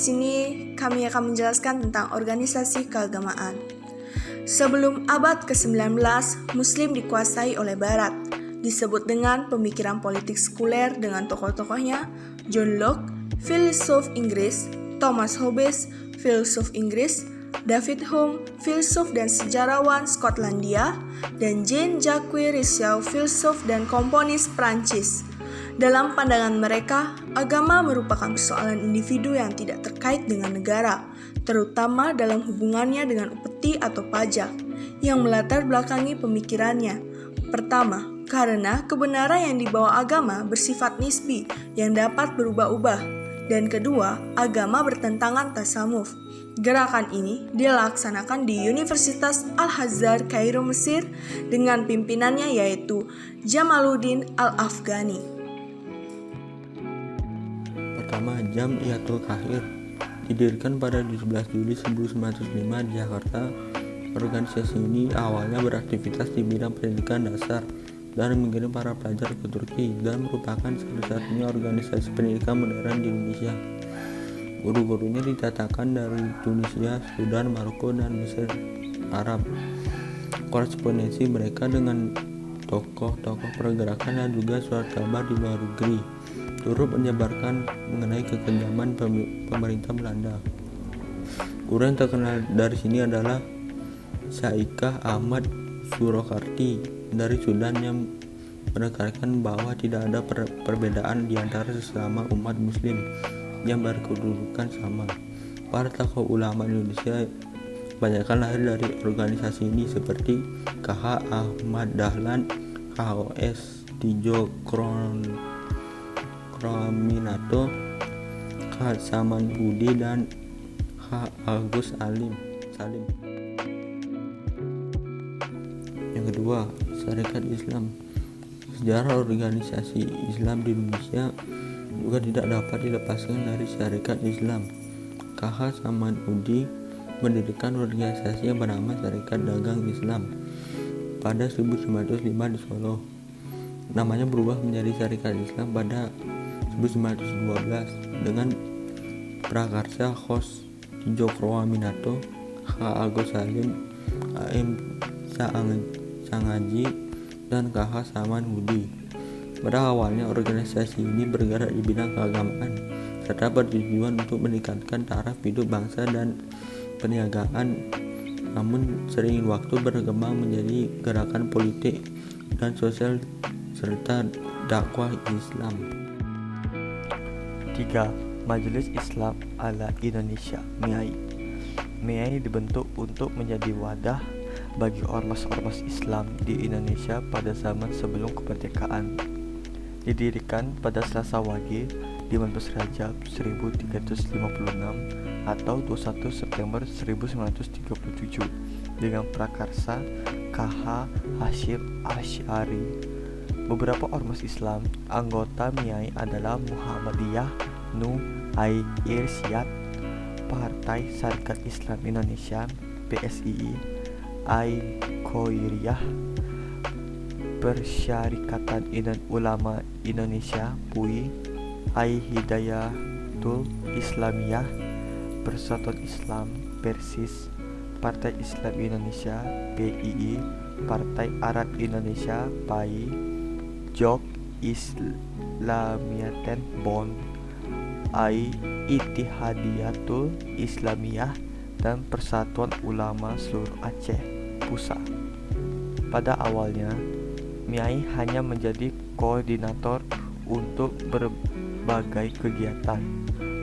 sini kami akan menjelaskan tentang organisasi keagamaan. Sebelum abad ke-19, Muslim dikuasai oleh Barat, disebut dengan pemikiran politik sekuler dengan tokoh-tokohnya John Locke, filsuf Inggris, Thomas Hobbes, filsuf Inggris, David Hume, filsuf dan sejarawan Skotlandia, dan Jean-Jacques Rousseau, filsuf dan komponis Prancis. Dalam pandangan mereka, agama merupakan persoalan individu yang tidak terkait dengan negara, terutama dalam hubungannya dengan upeti atau pajak, yang melatar belakangi pemikirannya. Pertama, karena kebenaran yang dibawa agama bersifat nisbi yang dapat berubah-ubah. Dan kedua, agama bertentangan tasawuf. Gerakan ini dilaksanakan di Universitas Al-Azhar Kairo, Mesir, dengan pimpinannya yaitu Jamaluddin Al-Afghani. Pertama, Jam'iyatul Kahir didirikan pada 17 Juli 1905 di Jakarta. Organisasi ini awalnya beraktivitas di bidang pendidikan dasar dan mengirim para pelajar ke Turki dan merupakan satu-satunya organisasi pendidikan modern di Indonesia. Guru-gurunya didatangkan dari Tunisia, Sudan, Maroko, dan Mesir Arab. Korespondensi mereka dengan tokoh-tokoh pergerakan dan juga surat kabar di luar negeri turut menyebarkan mengenai kekejaman pemerintah Belanda. Guru yang terkenal dari sini adalah Syaikh Ahmad Surakarti dari Sudan yang menekankan bahwa tidak ada perbedaan di antara sesama umat muslim yang berkedudukan sama. Para tokoh ulama Indonesia kebanyakan lahir dari organisasi ini seperti KH Ahmad Dahlan, KHOS Tijo Kroaminato, K. Saman Hudi, dan K. Agus Salim. Yang kedua, Syarikat Islam. Sejarah organisasi Islam di Indonesia juga tidak dapat dilepaskan dari Syarikat Islam. KH Saman Hudi mendirikan organisasi yang bernama Syarikat Dagang Islam pada 1905 di Solo. Namanya berubah menjadi Syarikat Islam pada 1912 dengan prakarsa Khos Tijo Kroaminato, K. Agus Salim, AM Sangaji, dan KH Saman Hudi. Pada awalnya organisasi ini bergerak di bidang keagamaan serta bertujuan untuk meningkatkan taraf hidup bangsa dan perniagaan, namun seiring waktu berkembang menjadi gerakan politik dan sosial serta dakwah Islam. 3. Majelis Islam ala Indonesia (MIAI). MIAI dibentuk untuk menjadi wadah bagi ormas-ormas Islam di Indonesia pada zaman sebelum kemerdekaan. Didirikan pada Selasa Wage 15 Rajab 1356 atau 21 September 1937 dengan prakarsa KH Hasyim Asy'ari. Beberapa ormas Islam anggota MIAI adalah Muhammadiyah, Irsyad, Partai Syarikat Islam Indonesia (PSII), Khoiriyah, Persyarikatan Ulama Indonesia (PUI), Hidayatul Islamiyah, Persatuan Islam Persis, Partai Islam Indonesia (PII), Partai Arab Indonesia (PAI), Jok Islamiyaten Bond, Ittihadiyatul Islamiyah, dan Persatuan Ulama Seluruh Aceh (PUSA). Pada awalnya, MIAI hanya menjadi koordinator untuk berbagai kegiatan,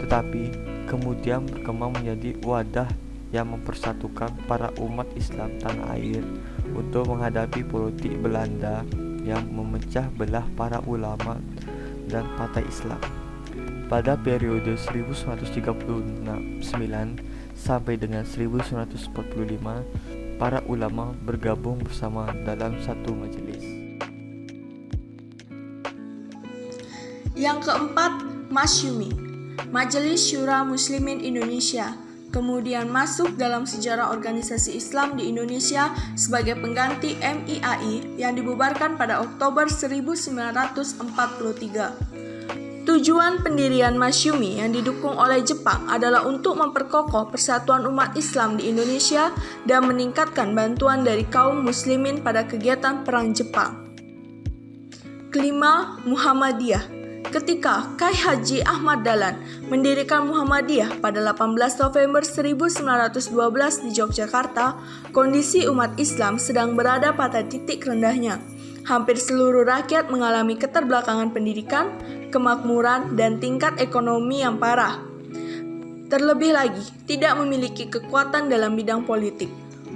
tetapi kemudian berkembang menjadi wadah yang mempersatukan para umat Islam tanah air untuk menghadapi politik Belanda yang memecah belah para ulama dan partai Islam. Pada periode 1939 sampai dengan 1945, para ulama bergabung bersama dalam satu majelis. Yang keempat, Masyumi, Majelis Syura Muslimin Indonesia, kemudian masuk dalam sejarah organisasi Islam di Indonesia sebagai pengganti MIAI yang dibubarkan pada Oktober 1943. Tujuan pendirian Masyumi yang didukung oleh Jepang adalah untuk memperkokoh persatuan umat Islam di Indonesia dan meningkatkan bantuan dari kaum muslimin pada kegiatan perang Jepang. Kelima, Muhammadiyah. Ketika Kyai Haji Ahmad Dahlan mendirikan Muhammadiyah pada 18 November 1912 di Yogyakarta, kondisi umat Islam sedang berada pada titik rendahnya. Hampir seluruh rakyat mengalami keterbelakangan pendidikan, kemakmuran, dan tingkat ekonomi yang parah. Terlebih lagi, tidak memiliki kekuatan dalam bidang politik.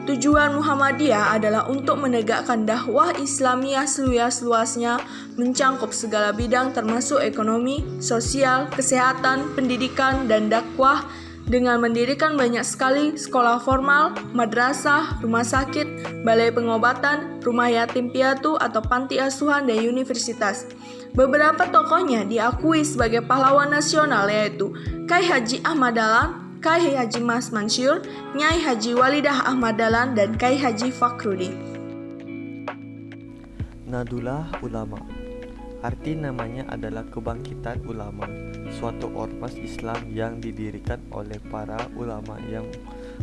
Tujuan Muhammadiyah adalah untuk menegakkan dakwah Islamiyah seluas-luasnya, mencangkup segala bidang termasuk ekonomi, sosial, kesehatan, pendidikan, dan dakwah, dengan mendirikan banyak sekali sekolah formal, madrasah, rumah sakit, balai pengobatan, rumah yatim piatu atau panti asuhan, dan universitas. Beberapa tokohnya diakui sebagai pahlawan nasional, yaitu Kyai Haji Ahmad Dahlan, Kyai Haji Mas Mansur, Nyai Haji Walidah Ahmad Dahlan, dan Kyai Haji Fakhruddin. Nadullah Ulama. Arti namanya adalah kebangkitan ulama, suatu ormas Islam yang didirikan oleh para ulama yang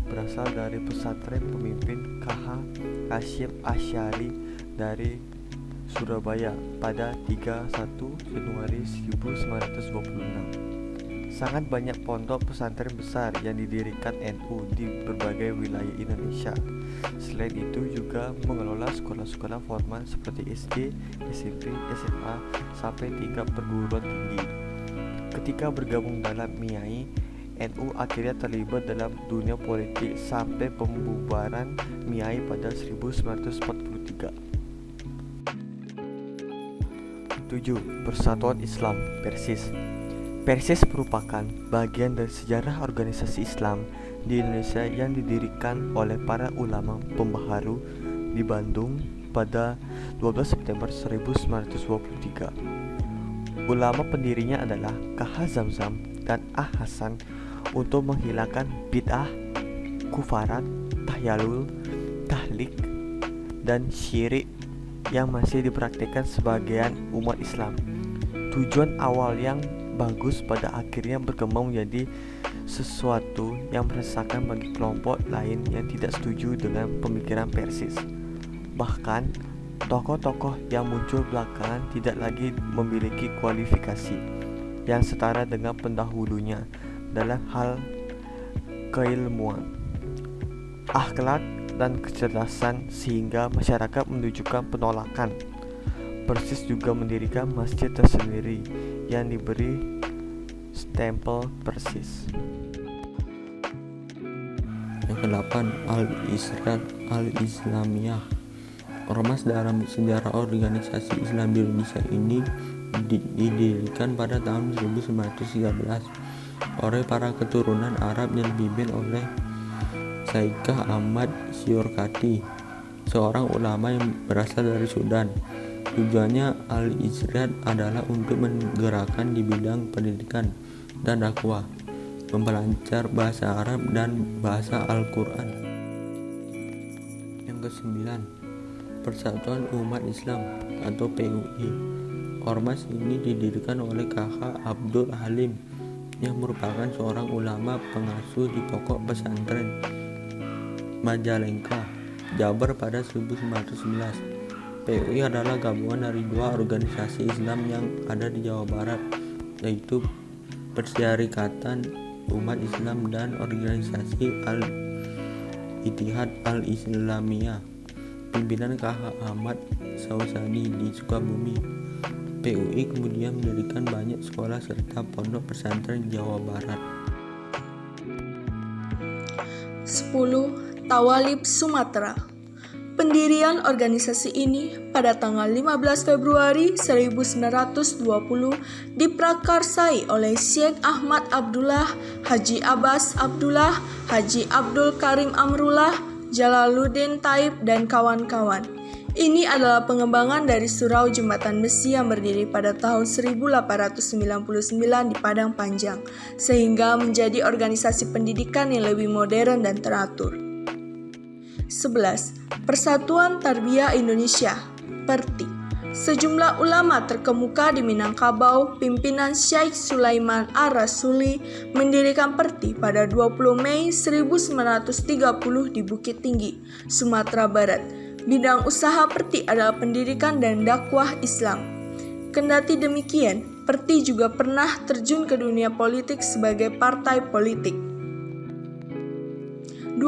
berasal dari pesantren pemimpin KH Hasyim Asy'ari dari Surabaya pada 31 Januari 1926. Sangat banyak pondok pesantren besar yang didirikan NU di berbagai wilayah Indonesia. Selain itu juga mengelola sekolah-sekolah formal seperti SD, SMP, SMA, sampai tingkat perguruan tinggi. Ketika bergabung dalam MIAI, NU akhirnya terlibat dalam dunia politik sampai pembubaran MIAI pada 1943. 7. Persatuan Islam Persis. Persis merupakan bagian dari sejarah organisasi Islam di Indonesia yang didirikan oleh para ulama pembaharu di Bandung pada 12 September 1923. Ulama pendirinya adalah KH Zamzam dan Ah Hasan untuk menghilangkan bid'ah, kufarat, tahyalul, tahlik, dan syirik yang masih dipraktikkan sebagian umat Islam. Tujuan awal yang bagus pada akhirnya berkembang menjadi sesuatu yang meresahkan bagi kelompok lain yang tidak setuju dengan pemikiran Persis. Bahkan, tokoh-tokoh yang muncul belakangan tidak lagi memiliki kualifikasi yang setara dengan pendahulunya dalam hal keilmuan, akhlak, dan kecerdasan sehingga masyarakat menunjukkan penolakan. Persis juga mendirikan masjid tersendiri yang diberi stempel Persis. Yang ke-8, Al-Irsyad Al-Islamiyah. Ormas dalam sejarah organisasi Islam di Indonesia ini didirikan pada tahun 1913 oleh para keturunan Arab yang dipimpin oleh Syekhah Ahmad Syorkati, seorang ulama yang berasal dari Sudan. Tujuannya Al-Irsyad adalah untuk menggerakkan di bidang pendidikan dan dakwah, memperlancar bahasa Arab dan bahasa Al-Quran. Yang ke-9, Persatuan Umat Islam atau PUI. Ormas ini didirikan oleh KH Abdul Halim yang merupakan seorang ulama pengasuh di pokok pesantren Majalengka, Jabar pada 1911. PUI adalah gabungan dari dua organisasi Islam yang ada di Jawa Barat, yaitu Persyarikatan Umat Islam dan organisasi Al-Ittihad Al-Islamiyah, pimpinan KH Ahmad Syauzani di Sukabumi. PUI kemudian mendirikan banyak sekolah serta pondok pesantren di Jawa Barat. 10. Tawalib Sumatera. Pendirian organisasi ini pada tanggal 15 Februari 1920 diprakarsai oleh Syekh Ahmad Abdullah, Haji Abbas Abdullah, Haji Abdul Karim Amrullah, Jalaluddin Taib, dan kawan-kawan. Ini adalah pengembangan dari surau jembatan besi yang berdiri pada tahun 1899 di Padang Panjang, sehingga menjadi organisasi pendidikan yang lebih modern dan teratur. 11. Persatuan Tarbiyah Indonesia (PERTI). Sejumlah ulama terkemuka di Minangkabau, pimpinan Syekh Sulaiman Ar-Rasuli, mendirikan Perti pada 20 Mei 1930 di Bukit Tinggi, Sumatera Barat. Bidang usaha Perti adalah pendidikan dan dakwah Islam. Kendati demikian, Perti juga pernah terjun ke dunia politik sebagai partai politik. 12.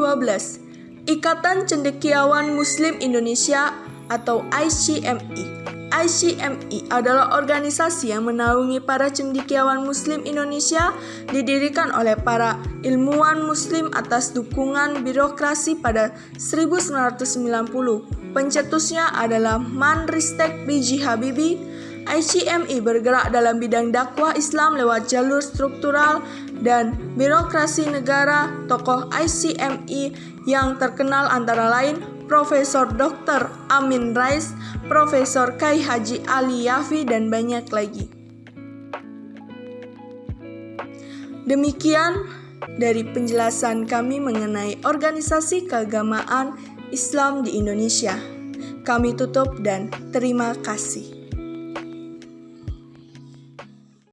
Ikatan Cendekiawan Muslim Indonesia atau ICMI. ICMI adalah organisasi yang menaungi para cendekiawan Muslim Indonesia, didirikan oleh para ilmuwan Muslim atas dukungan birokrasi pada 1990. Pencetusnya adalah Man Ristek B.J. Habibie. ICMI bergerak dalam bidang dakwah Islam lewat jalur struktural dan birokrasi negara. Tokoh ICMI yang terkenal antara lain Profesor Dr. Amin Rais, Profesor Kai Haji Ali Yafi, dan banyak lagi. Demikian dari penjelasan kami mengenai organisasi keagamaan Islam di Indonesia. Kami tutup dan terima kasih.